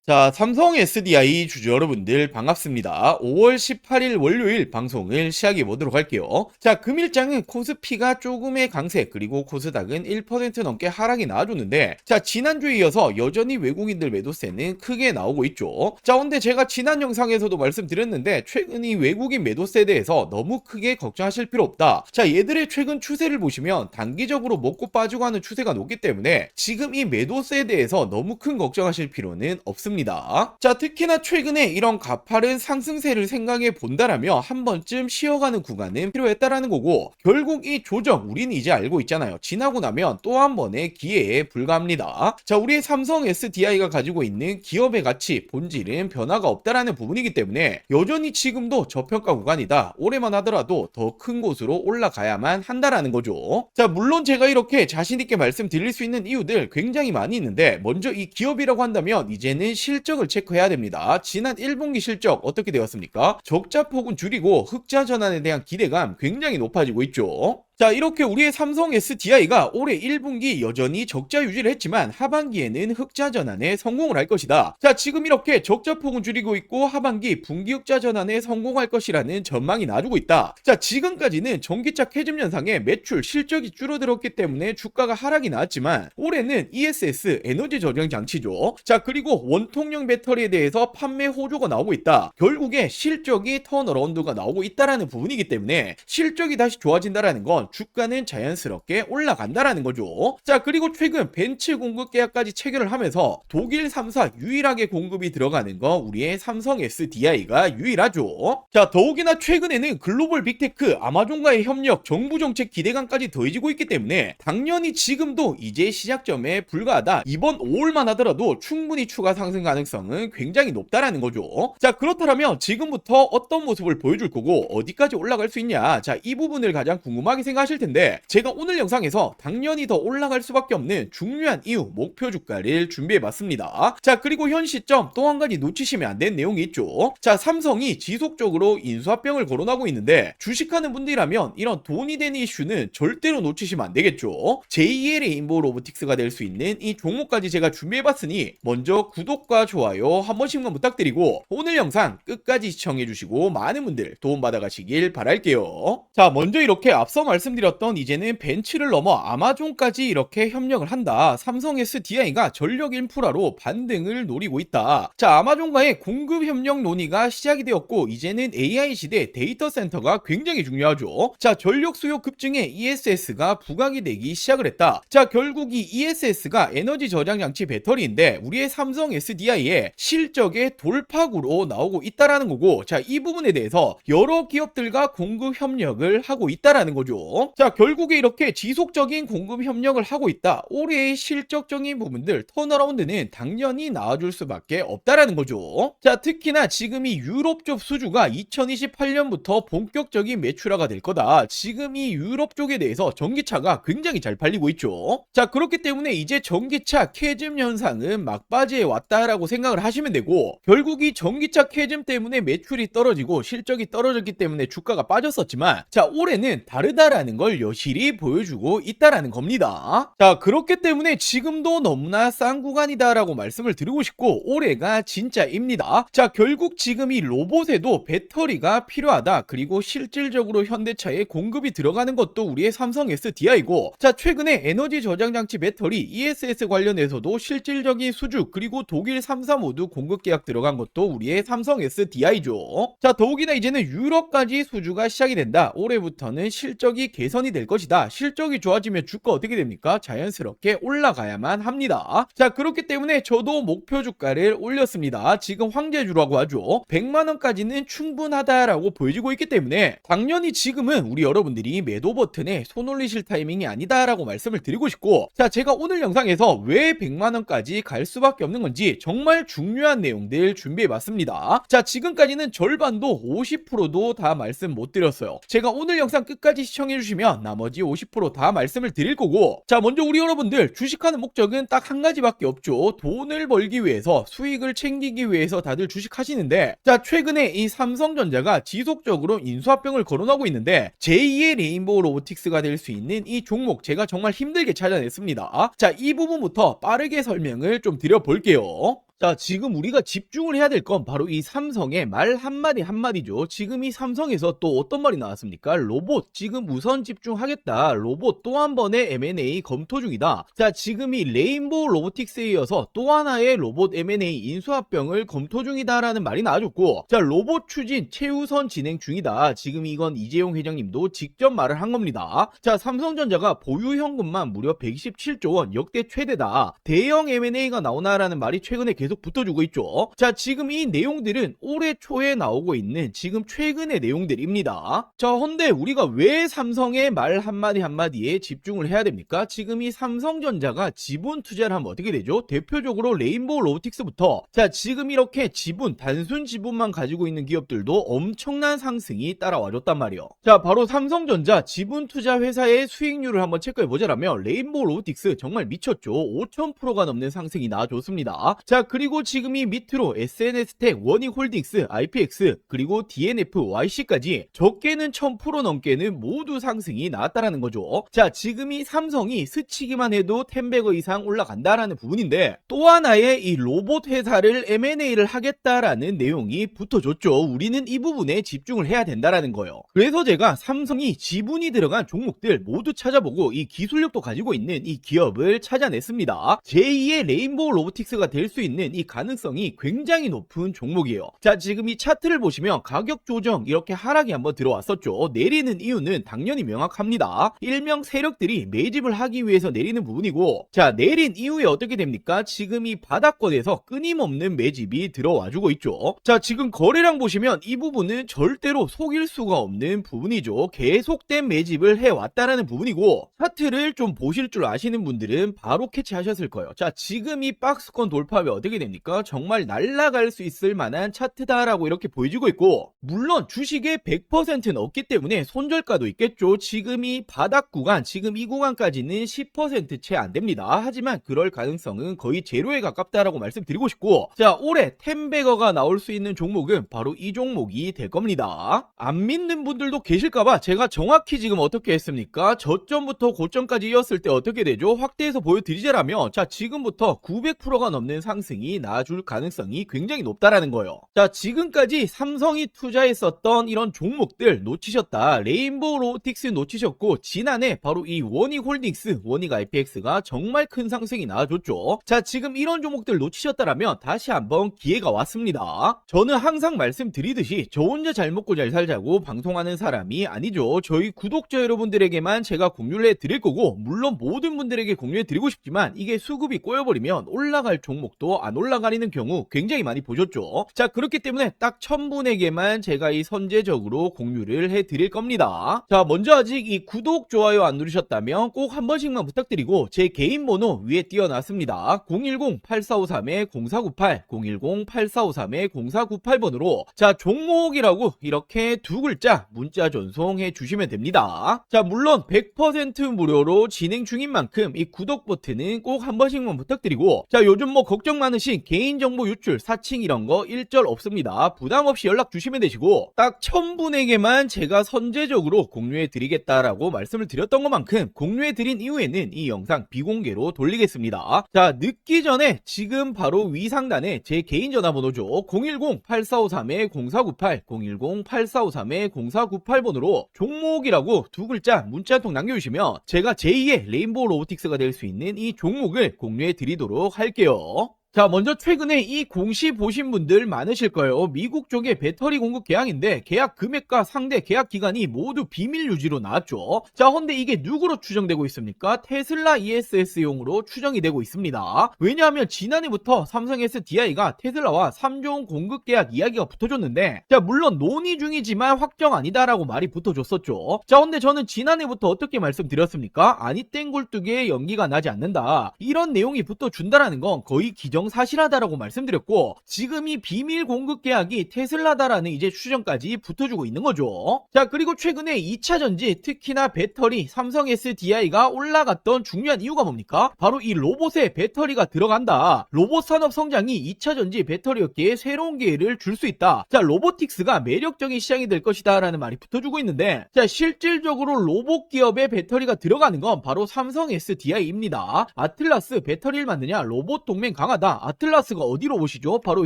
자, 삼성 SDI 주주 여러분들 반갑습니다. 5월 18일 월요일 방송을 시작해 보도록 할게요. 자, 금일장은 코스피가 조금의 강세 그리고 코스닥은 1% 넘게 하락이 나와줬는데, 자, 지난주에 이어서 여전히 외국인들 매도세는 크게 나오고 있죠. 자, 근데 제가 지난 영상에서도 말씀드렸는데 최근 이 외국인 매도세에 대해서 너무 크게 걱정하실 필요 없다. 자, 얘들의 최근 추세를 보시면 단기적으로 먹고 빠지고 하는 추세가 높기 때문에 지금 이 매도세에 대해서 너무 큰 걱정하실 필요는 없습니다. 자, 특히나 최근에 이런 가파른 상승세를 생각해 본다라면 한 번쯤 쉬어가는 구간은 필요했다라는 거고, 결국 이 조정 우리는 이제 알고 있잖아요. 지나고 나면 또 한 번의 기회에 불과합니다. 자, 우리의 삼성 SDI가 가지고 있는 기업의 가치 본질은 변화가 없다라는 부분이기 때문에 여전히 지금도 저평가 구간이다. 올해만 하더라도 더 큰 곳으로 올라가야만 한다라는 거죠. 자, 물론 제가 이렇게 자신 있게 말씀드릴 수 있는 이유들 굉장히 많이 있는데, 먼저 이 기업이라고 한다면 이제는 실적을 체크해야 됩니다. 지난 1분기 실적 어떻게 되었습니까? 적자폭은 줄이고 흑자 전환에 대한 기대감 굉장히 높아지고 있죠. 자, 이렇게 우리의 삼성 SDI가 올해 1분기 여전히 적자 유지를 했지만 하반기에는 흑자 전환에 성공을 할 것이다. 자, 지금 이렇게 적자폭은 줄이고 있고 하반기 분기 흑자 전환에 성공할 것이라는 전망이 나와주고 있다. 자, 지금까지는 전기차 캐즘 현상에 매출 실적이 줄어들었기 때문에 주가가 하락이 나왔지만 올해는 ESS 에너지 저장 장치죠. 자, 그리고 원통형 배터리에 대해서 판매 호조가 나오고 있다. 결국에 실적이 턴어라운드가 나오고 있다라는 부분이기 때문에 실적이 다시 좋아진다라는 건 주가는 자연스럽게 올라간다라는 거죠. 자, 그리고 최근 벤츠 공급 계약까지 체결을 하면서 독일 3사 유일하게 공급이 들어가는 거 우리의 삼성 SDI가 유일하죠. 자, 더욱이나 최근에는 글로벌 빅테크 아마존과의 협력, 정부 정책 기대감까지 더해지고 있기 때문에 당연히 지금도 이제 시작점에 불과하다. 이번 5월만 하더라도 충분히 추가 상승 가능성은 굉장히 높다라는 거죠. 자, 그렇다면 지금부터 어떤 모습을 보여줄 거고 어디까지 올라갈 수 있냐? 자, 이 부분을 가장 궁금하게 생각하실 텐데, 제가 오늘 영상에서 당연히 더 올라갈 수밖에 없는 중요한 이유, 목표 주가를 준비해봤습니다. 자, 그리고 현 시점 또 한 가지 놓치시면 안 되는 내용이 있죠. 자, 삼성이 지속적으로 인수합병을 거론하고 있는데 주식하는 분들이라면 이런 돈이 되는 이슈는 절대로 놓치시면 안 되겠죠. 제2의 레인보우 로보틱스가 될 수 있는 이 종목까지 제가 준비해봤으니 먼저 구독과 좋아요 한 번씩만 부탁드리고 오늘 영상 끝까지 시청해주시고 많은 분들 도움받아 가시길 바랄게요. 자, 먼저 이렇게 앞서 말씀드렸던 이제는 벤츠를 넘어 아마존까지 이렇게 협력을 한다. 삼성 SDI가 전력 인프라로 반등을 노리고 있다. 자, 아마존과의 공급 협력 논의가 시작이 되었고 이제는 AI 시대 데이터 센터가 굉장히 중요하죠. 자, 전력 수요 급증에 ESS가 부각이 되기 시작을 했다. 자, 결국 이 ESS가 에너지 저장 장치 배터리인데 우리의 삼성 SDI의 실적의 돌파구로 나오고 있다라는 거고, 자, 이 부분에 대해서 여러 기업들과 공급 협력을 하고 있다라는 거죠. 자, 결국에 이렇게 지속적인 공급 협력을 하고 있다. 올해의 실적적인 부분들 턴어라운드는 당연히 나와줄 수밖에 없다라는 거죠. 자, 특히나 지금 이 유럽 쪽 수주가 2028년부터 본격적인 매출화가 될 거다. 지금 이 유럽 쪽에 대해서 전기차가 굉장히 잘 팔리고 있죠. 자, 그렇기 때문에 이제 전기차 캐즘 현상은 막바지에 왔다라고 생각을 하시면 되고, 결국 이 전기차 캐즘 때문에 매출이 떨어지고 실적이 떨어졌기 때문에 주가가 빠졌었지만, 자, 올해는 다르다라는 걸 여실히 보여주고 있다라는 겁니다. 자, 그렇기 때문에 지금도 너무나 싼 구간이다라고 말씀을 드리고 싶고 올해가 진짜입니다. 자, 결국 지금 이 로봇에도 배터리가 필요하다. 그리고 실질적으로 현대차에 공급이 들어가는 것도 우리의 삼성 SDI고, 자, 최근에 에너지 저장 장치 배터리 ESS 관련해서도 실질적인 수주 그리고 독일 3사 모두 공급 계약 들어간 것도 우리의 삼성 SDI죠. 자, 더욱이나 이제는 유럽까지 수주가 시작이 된다. 올해부터는 실적이 개선이 될 것이다. 실적이 좋아지면 주가 어떻게 됩니까? 자연스럽게 올라가야만 합니다. 자, 그렇기 때문에 저도 목표 주가를 올렸습니다. 지금 황제주라고 하죠. 100만원까지는 충분하다라고 보여지고 있기 때문에 당연히 지금은 우리 여러분들이 매도 버튼에 손 올리실 타이밍이 아니다라고 말씀을 드리고 싶고, 자, 제가 오늘 영상에서 왜 100만원까지 갈 수밖에 없는 건지 정말 중요한 내용들 준비해봤습니다. 자, 지금까지는 절반도 50%도 다 말씀 못 드렸어요. 제가 오늘 영상 끝까지 시청해주시면 나머지 50% 다 말씀을 드릴 거고, 자, 먼저 우리 여러분들 주식하는 목적은 딱 한 가지밖에 없죠. 돈을 벌기 위해서, 수익을 챙기기 위해서 다들 주식하시는데, 자, 최근에 이 삼성전자가 지속적으로 인수합병을 거론하고 있는데 제2의 레인보우 로보틱스가 될 수 있는 이 종목 제가 정말 힘들게 찾아냈습니다. 자, 이 부분부터 빠르게 설명을 좀 드려볼게요. 자, 지금 우리가 집중을 해야 될 건 바로 이 삼성의 말 한마디 한마디죠. 지금 이 삼성에서 또 어떤 말이 나왔습니까? 로봇 지금 우선 집중하겠다. 로봇 또 한 번의 M&A 검토 중이다. 자, 지금 이 레인보우 로보틱스에 이어서 또 하나의 로봇 M&A 인수합병을 검토 중이다라는 말이 나와줬고, 자, 로봇 추진 최우선 진행 중이다. 지금 이건 이재용 회장님도 직접 말을 한 겁니다. 자, 삼성전자가 보유 현금만 무려 127조 원, 역대 최대다. 대형 M&A가 나오나라는 말이 최근에 계속 붙어주고 있죠. 자, 지금 이 내용들은 올해 초에 나오고 있는 지금 최근의 내용들입니다. 자, 헌데 우리가 왜 삼성의 말 한마디 한마디에 집중을 해야 됩니까? 지금 이 삼성전자가 지분 투자를 하면 어떻게 되죠? 대표적으로 레인보우 로보틱스부터, 자, 지금 이렇게 지분, 단순 지분만 가지고 있는 기업들도 엄청난 상승이 따라와줬단 말이에요. 자, 바로 삼성전자 지분 투자 회사의 수익률을 한번 체크해보자라면 레인보우 로보틱스 정말 미쳤죠. 5000%가 넘는 상승이 나와줬습니다. 자, 그리고 지금 이 밑으로 SNS텍, 원익홀딩스, IPX, 그리고 DNF, YC까지 적게는 1000% 넘게는 모두 상승이 나왔다라는 거죠. 자, 지금 이 삼성이 스치기만 해도 10배거 이상 올라간다라는 부분인데, 또 하나의 이 로봇 회사를 M&A를 하겠다라는 내용이 붙어줬죠. 우리는 이 부분에 집중을 해야 된다라는 거예요. 그래서 제가 삼성이 지분이 들어간 종목들 모두 찾아보고 이 기술력도 가지고 있는 이 기업을 찾아냈습니다. 제2의 레인보우 로보틱스가 될 수 있는 이 가능성이 굉장히 높은 종목이에요. 자, 지금 이 차트를 보시면 가격 조정 이렇게 하락이 한번 들어왔었죠. 내리는 이유는 당연히 명확합니다. 일명 세력들이 매집을 하기 위해서 내리는 부분이고, 자, 내린 이후에 어떻게 됩니까? 지금 이 바닥권에서 끊임없는 매집이 들어와주고 있죠. 자, 지금 거래량 보시면 이 부분은 절대로 속일 수가 없는 부분이죠. 계속된 매집을 해왔다라는 부분이고, 차트를 좀 보실 줄 아시는 분들은 바로 캐치하셨을 거예요. 자, 지금 이 박스권 돌파하면 어떻게 됩니까? 정말 날아갈 수 있을 만한 차트다라고 이렇게 보여지고 있고, 물론 주식의 100%는 없기 때문에 손절가도 있겠죠. 지금 이 바닥 구간, 지금 이 구간까지는 10% 채 안 됩니다. 하지만 그럴 가능성은 거의 제로에 가깝다라고 말씀드리고 싶고, 자, 올해 10배거가 나올 수 있는 종목은 바로 이 종목이 될 겁니다. 안 믿는 분들도 계실까봐 제가 정확히 지금 어떻게 했습니까? 저점부터 고점까지 이었을 때 어떻게 되죠? 확대해서 보여드리자라면, 자, 지금부터 900%가 넘는 상승이 나와줄 가능성이 굉장히 높다라는 거예요. 자, 지금까지 삼성이 투자했었던 이런 종목들 놓치셨다. 레인보우 로보틱스 놓치셨고, 지난해 바로 이 원익홀딩스, 원익 IPX가 정말 큰 상승이 나와줬죠. 자, 지금 이런 종목들 놓치셨다라면 다시 한번 기회가 왔습니다. 저는 항상 말씀드리듯이 저 혼자 잘 먹고 잘 살자고 방송하는 사람이 아니죠. 저희 구독자 여러분들에게만 제가 공유를 해드릴 거고, 물론 모든 분들에게 공유해드리고 싶지만 이게 수급이 꼬여버리면 올라갈 종목도 안 올라가리는 경우 굉장히 많이 보셨죠. 자, 그렇기 때문에 딱 1000분에게만 제가 이 선제적으로 공유를 해드릴 겁니다. 자, 먼저 아직 이 구독, 좋아요 안 누르셨다면 꼭 한 번씩만 부탁드리고, 제 개인 번호 위에 띄워놨습니다. 010-8453-0498, 010-8453-0498번으로 자, 종목이라고 이렇게 두 글자 문자 전송해 주시면 됩니다. 자, 물론 100% 무료로 진행 중인 만큼 이 구독 버튼은 꼭 한 번씩만 부탁드리고, 자, 요즘 뭐 걱정 많으신 개인정보 유출, 사칭 이런 거 일절 없습니다. 부담 없이 연락 주시면 되시고, 딱 1000분에게만 제가 선제적으로 공유해 드리겠다라고 말씀을 드렸던 것만큼 공유해 드린 이후에는 이 영상 비공개로 돌리겠습니다. 자, 늦기 전에 지금 바로 위 상단에 제 개인 전화번호죠. 010-8453-0498, 010-8453-0498번으로 종목이라고 두 글자 문자 한 통 남겨주시면 제가 제2의 레인보우 로보틱스가 될 수 있는 이 종목을 공유해 드리도록 할게요. 자, 먼저 최근에 이 공시 보신 분들 많으실 거예요. 미국 쪽의 배터리 공급 계약인데 계약 금액과 상대 계약 기간이 모두 비밀 유지로 나왔죠. 자, 근데 이게 누구로 추정되고 있습니까? 테슬라 ESS용으로 추정이 되고 있습니다. 왜냐하면 지난해부터 삼성 SDI가 테슬라와 3종 공급 계약 이야기가 붙어줬는데, 자, 물론 논의 중이지만 확정 아니다라고 말이 붙어줬었죠. 자, 근데 저는 지난해부터 어떻게 말씀드렸습니까? 아니 땡굴뚝에 연기가 나지 않는다, 이런 내용이 붙어준다라는 건 거의 기정사실하다라고 말씀드렸고, 지금 이 비밀 공급 계약이 테슬라다라는 이제 추정까지 붙어주고 있는 거죠. 자, 그리고 최근에 2차전지, 특히나 배터리, 삼성 SDI가 올라갔던 중요한 이유가 뭡니까? 바로 이 로봇에 배터리가 들어간다. 로봇 산업 성장이 2차전지 배터리 업계에 새로운 기회를 줄 수 있다. 자, 로보틱스가 매력적인 시장이 될 것이다 라는 말이 붙어주고 있는데, 자, 실질적으로 로봇 기업에 배터리가 들어가는 건 바로 삼성 SDI입니다. 아틀라스 배터리를 만드냐, 로봇 동맹 강하다, 로봇입니까? 아틀라스가 어디 로봇이죠? 바로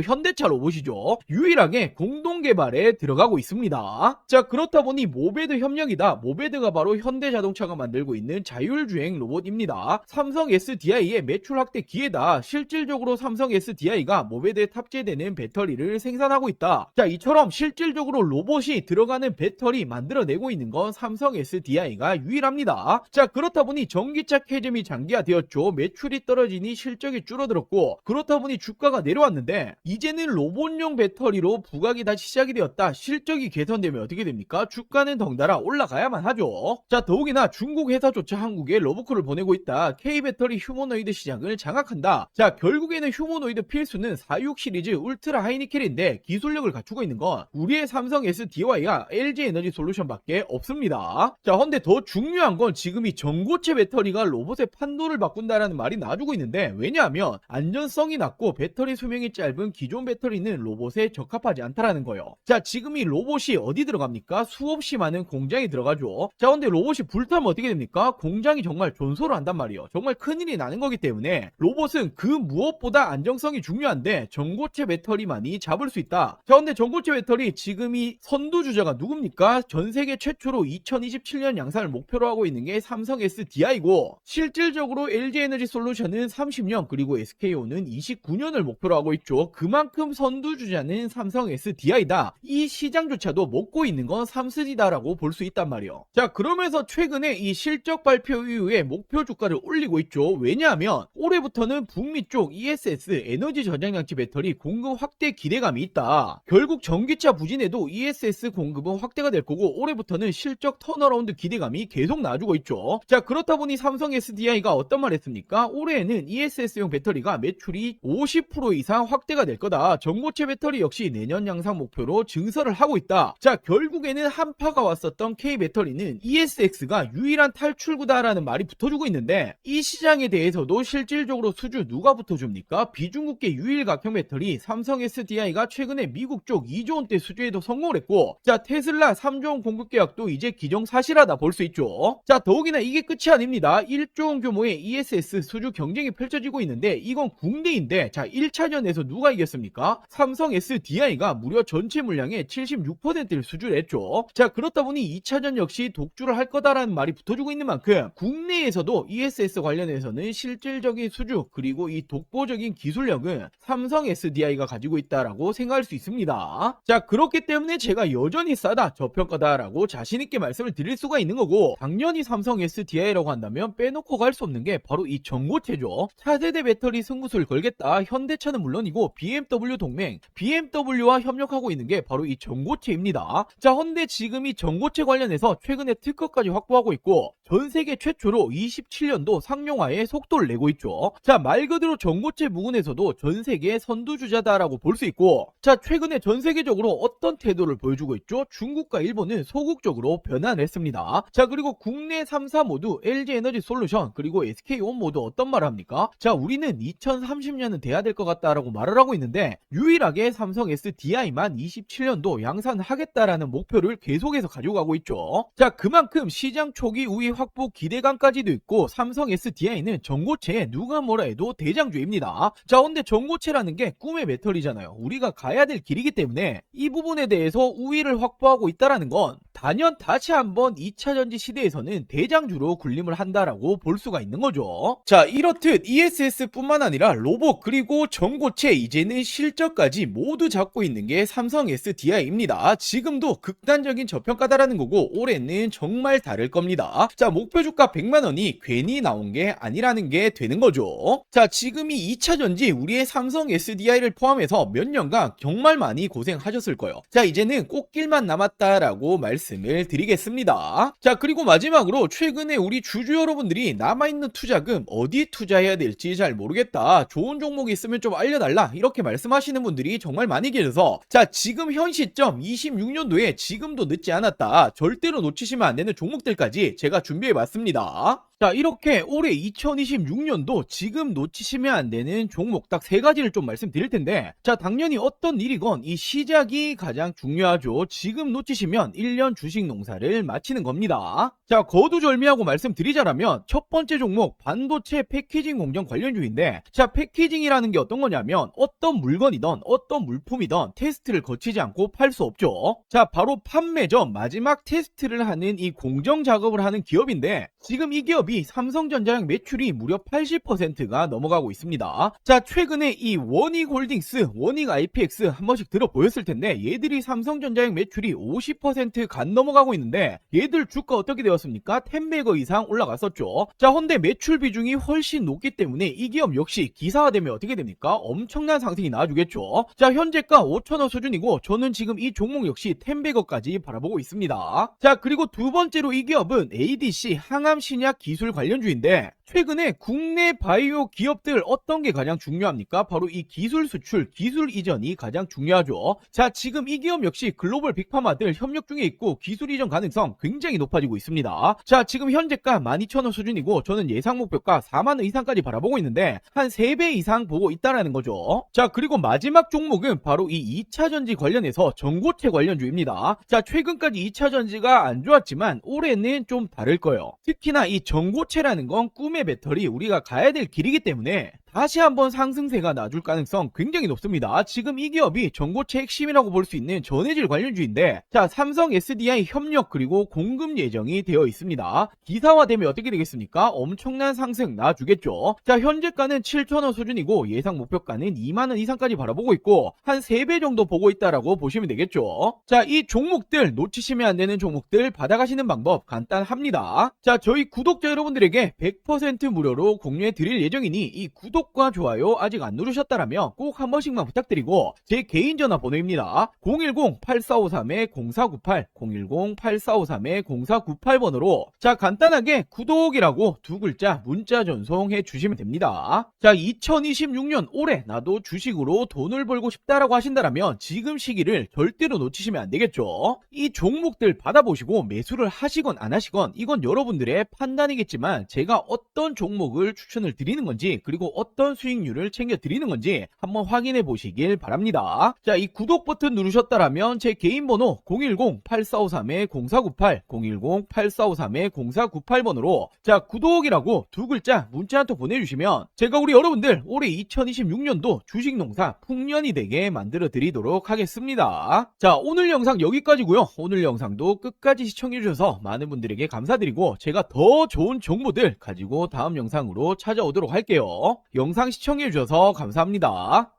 현대차 로봇이죠. 유일하게 공동 개발에 들어가고 있습니다. 자, 그렇다 보니 모베드 협력이다. 모베드가 바로 현대자동차가 만들고 있는 자율주행 로봇입니다. 삼성 SDI의 매출 확대 기회다. 실질적으로 삼성 SDI가 모베드에 탑재되는 배터리를 생산하고 있다. 자, 이처럼 실질적으로 로봇이 들어가는 배터리 만들어내고 있는 건 삼성 SDI가 유일합니다. 자, 그렇다 보니 전기차 캐즘이 장기화되었죠. 매출이 떨어지니 실적이 줄어들었고, 그렇다 보니 주가가 내려왔는데 이제는 로봇용 배터리로 부각이 다시 시작이 되었다. 실적이 개선되면 어떻게 됩니까? 주가는 덩달아 올라가야만 하죠. 자, 더욱이나 중국 회사조차 한국에 러브콜을 보내고 있다. K배터리 휴머노이드 시장을 장악한다. 자, 결국에는 휴머노이드 필수는 46 시리즈 울트라 하이니켈인데 기술력을 갖추고 있는 건 우리의 삼성 SDI와 LG에너지 솔루션밖에 없습니다. 자, 근데 더 중요한 건 지금 이 전고체 배터리가 로봇의 판도를 바꾼다라는 말이 나와주고 있는데, 왜냐하면 안전성이 낮고 배터리 수명이 짧은 기존 배터리는 로봇에 적합하지 않다라는 거예요. 자, 지금 이 로봇이 어디 들어갑니까? 수없이 많은 공장에 들어가죠. 자, 근데 로봇이 불타면 어떻게 됩니까? 공장이 정말 존소를 한단 말이에요. 정말 큰일이 나는 거기 때문에 로봇은 그 무엇보다 안정성이 중요한데 전고체 배터리만이 잡을 수 있다. 자, 근데 전고체 배터리 지금 이 선두주자가 누굽니까? 전 세계 최초로 2027년 양산을 목표로 하고 있는 게 삼성 SDI고, 실질적으로 LG에너지 솔루션은 30년 그리고 SK온은 29년을 목표로 하고 있죠. 그만큼 선두주자는 삼성 SDI다. 이 시장조차도 먹고 있는 건 삼스디다라고 볼 수 있단 말이에요. 자, 그러면서 최근에 이 실적 발표 이후에 목표 주가를 올리고 있죠. 왜냐하면 올해부터는 북미 쪽 ESS 에너지 저장장치 배터리 공급 확대 기대감이 있다. 결국 전기차 부진에도 ESS 공급은 확대가 될 거고, 올해부터는 실적 턴어라운드 기대감이 계속 나와주고 있죠. 자, 그렇다 보니 삼성 SDI가 어떤 말 했습니까? 올해에는 ESS용 배터리가 매출이 50% 이상 확대가 될 거다. 전고체 배터리 역시 내년 양상 목표로 증설을 하고 있다. 자, 결국에는 한파가 왔었던 K배터리는 ESX가 유일한 탈출구다라는 말이 붙어주고 있는데, 이 시장에 대해서도 실질적으로 수주 누가 붙어줍니까? 비중국계 유일각형 배터리 삼성 SDI가 최근에 미국 쪽 2조 원대 수주에도 성공을 했고, 자, 테슬라 3조 원 공급 계약도 이제 기정사실하다 볼 수 있죠. 자, 더욱이나 이게 끝이 아닙니다. 1조 원 규모의 ESS 수주 경쟁이 펼쳐지고 있는데, 이건 국내인데, 자, 1차전에서 누가 이겼습니까? 삼성 SDI가 무려 전체 물량의 76%를 수주를 했죠. 자, 그렇다 보니 2차전 역시 독주를 할 거다라는 말이 붙어주고 있는 만큼 국내에서도 ESS 관련해서는 실질적인 수주 그리고 이 독보적인 기술력은 삼성 SDI가 가지고 있다라고 생각할 수 있습니다. 자, 그렇기 때문에 제가 여전히 싸다, 저평가다라고 자신있게 말씀을 드릴 수가 있는 거고, 당연히 삼성 SDI라고 한다면 빼놓고 갈 수 없는 게 바로 이 전고체죠. 차세대 배터리 승부수를 걸겠다. 현대차는 물론이고 BMW 동맹 BMW와 협력하고 있는 게 바로 이 전고체입니다. 자, 근데 지금 이 전고체 관련해서 최근에 특허까지 확보하고 있고, 전 세계 최초로 27년도 상용화에 속도를 내고 있죠. 자, 말 그대로 전고체 부분에서도 전 세계 선두주자다라고 볼 수 있고, 자, 최근에 전 세계적으로 어떤 태도를 보여주고 있죠? 중국과 일본은 소극적으로 변환을 했습니다. 자, 그리고 국내 3사 모두 LG에너지 솔루션 그리고 SK온 모두 어떤 말을 합니까? 자, 우리는 2030년은 돼야 될 것 같다라고 말을 하고 있는데, 유일하게 삼성 SDI만 27년도 양산하겠다라는 목표를 계속해서 가지고 가고 있죠. 자, 그만큼 시장 초기 우위 확보 기대감까지도 있고, 삼성 SDI는 전고체에 누가 뭐라 해도 대장주입니다. 자, 근데 전고체라는 게 꿈의 배터리잖아요. 우리가 가야 될 길이기 때문에 이 부분에 대해서 우위를 확보하고 있다라는 건 단연 다시 한번 2차 전지 시대에서는 대장주로 군림을 한다라고 볼 수가 있는 거죠. 자, 이렇듯 ESS뿐만 아니라 로봇 그리고 전고체 이제는 실적까지 모두 잡고 있는 게 삼성 SDI입니다. 지금도 극단적인 저평가다라는 거고, 올해는 정말 다를 겁니다. 자, 목표 주가 100만원이 괜히 나온 게 아니라는 게 되는 거죠. 자, 지금이 2차 전지 우리의 삼성 SDI를 포함해서 몇 년간 정말 많이 고생하셨을 거예요. 자, 이제는 꽃길만 남았다라고 말씀을 드리겠습니다. 자, 그리고 마지막으로 최근에 우리 주주 여러분들이 남아있는 투자금 어디 투자해야 될지 잘 모르겠다, 좋은 종목이 있으면 좀 알려달라, 이렇게 말씀하시는 분들이 정말 많이 계셔서, 자, 지금 현 시점 26년도에 지금도 늦지 않았다, 절대로 놓치시면 안 되는 종목들까지 제가 준비해 봤습니다. 자, 이렇게 올해 2026년도 지금 놓치시면 안 되는 종목 딱 3가지를 좀 말씀드릴 텐데, 자, 당연히 어떤 일이건 이 시작이 가장 중요하죠. 지금 놓치시면 1년 주식 농사를 마치는 겁니다. 자, 거두절미하고 말씀드리자라면 첫 번째 종목 반도체 패키징 공정 관련주인데, 자, 패키징이라는 게 어떤 거냐면 어떤 물건이든 어떤 물품이든 테스트를 거치지 않고 팔 수 없죠. 자, 바로 판매 전 마지막 테스트를 하는 이 공정 작업을 하는 기업인데, 지금 이 기업이 삼성전자랑 매출이 무려 80%가 넘어가고 있습니다. 자, 최근에 이 원익홀딩스, 원익 IPX 한 번씩 들어보였을 텐데, 얘들이 삼성전자랑 매출이 50% 간 넘어가고 있는데, 얘들 주가 어떻게 되었습니까? 10배거 이상 올라갔었죠. 자, 헌데 매출 비중이 훨씬 높기 때문에 이 기업 역시 기사화되면 어떻게 됩니까? 엄청난 상승이 나와주겠죠. 자, 현재가 5,000원 수준이고, 저는 지금 이 종목 역시 10배거까지 바라보고 있습니다. 자, 그리고 두 번째로 이 기업은 ADC 항암신약 기술 관련주인데, 최근에 국내 바이오 기업들 어떤 게 가장 중요합니까? 바로 이 기술 수출, 기술 이전이 가장 중요하죠. 자, 지금 이 기업 역시 글로벌 빅파마들 협력 중에 있고 기술 이전 가능성 굉장히 높아지고 있습니다. 자, 지금 현재가 12,000원 수준이고, 저는 예상 목표가 4만원 이상까지 바라보고 있는데 한 3배 이상 보고 있다라는 거죠. 자, 그리고 마지막 종목은 바로 이 2차전지 관련해서 전고체 관련주입니다. 자, 최근까지 2차전지가 안 좋았지만 올해는 좀 다를 거예요. 특히나 이 전고체라는 건 꿈의 배터리, 우리가 가야 될 길이기 때문에 다시 한번 상승세가 나줄 가능성 굉장히 높습니다. 지금 이 기업이 전고체 핵심이라고 볼 수 있는 전해질 관련주인데, 자, 삼성 SDI 협력 그리고 공급 예정이 되어 있습니다. 기사화되면 어떻게 되겠습니까? 엄청난 상승 나주겠죠. 자, 현재가는 7,000원 수준이고 예상 목표가는 2만원 이상까지 바라보고 있고 한 3배 정도 보고 있다라고 보시면 되겠죠. 자, 이 종목들 놓치시면 안 되는 종목들 받아가시는 방법 간단합니다. 자, 저희 구독자 여러분들에게 100% 무료로 공유해 드릴 예정이니 이 구독과 좋아요 아직 안 누르셨다라면 꼭 한 번씩만 부탁드리고, 제 개인 전화번호입니다. 010-8453-0498 010-8453-0498번으로 자, 간단하게 구독이라고 두 글자 문자 전송해 주시면 됩니다. 자, 2026년 올해 나도 주식으로 돈을 벌고 싶다라고 하신다라면 지금 시기를 절대로 놓치시면 안 되겠죠. 이 종목들 받아보시고 매수를 하시건 안 하시건 이건 여러분들의 판단이겠지만, 제가 어떤 종목을 추천을 드리는 건지 그리고 어떤 수익률을 챙겨 드리는 건지 한번 확인해 보시길 바랍니다. 자, 이 구독 버튼 누르셨다라면 제 개인 번호 010-8453-0498 010-8453-0498번으로 자, 구독이라고 두 글자 문자 한 통 보내주시면 제가 우리 여러분들 올해 2026년도 주식농사 풍년이 되게 만들어 드리도록 하겠습니다. 자, 오늘 영상 여기까지고요. 오늘 영상도 끝까지 시청해 주셔서 많은 분들에게 감사드리고, 제가 더 좋은 정보들 가지고 다음 영상으로 찾아오도록 할게요. 영상 시청해 주셔서 감사합니다.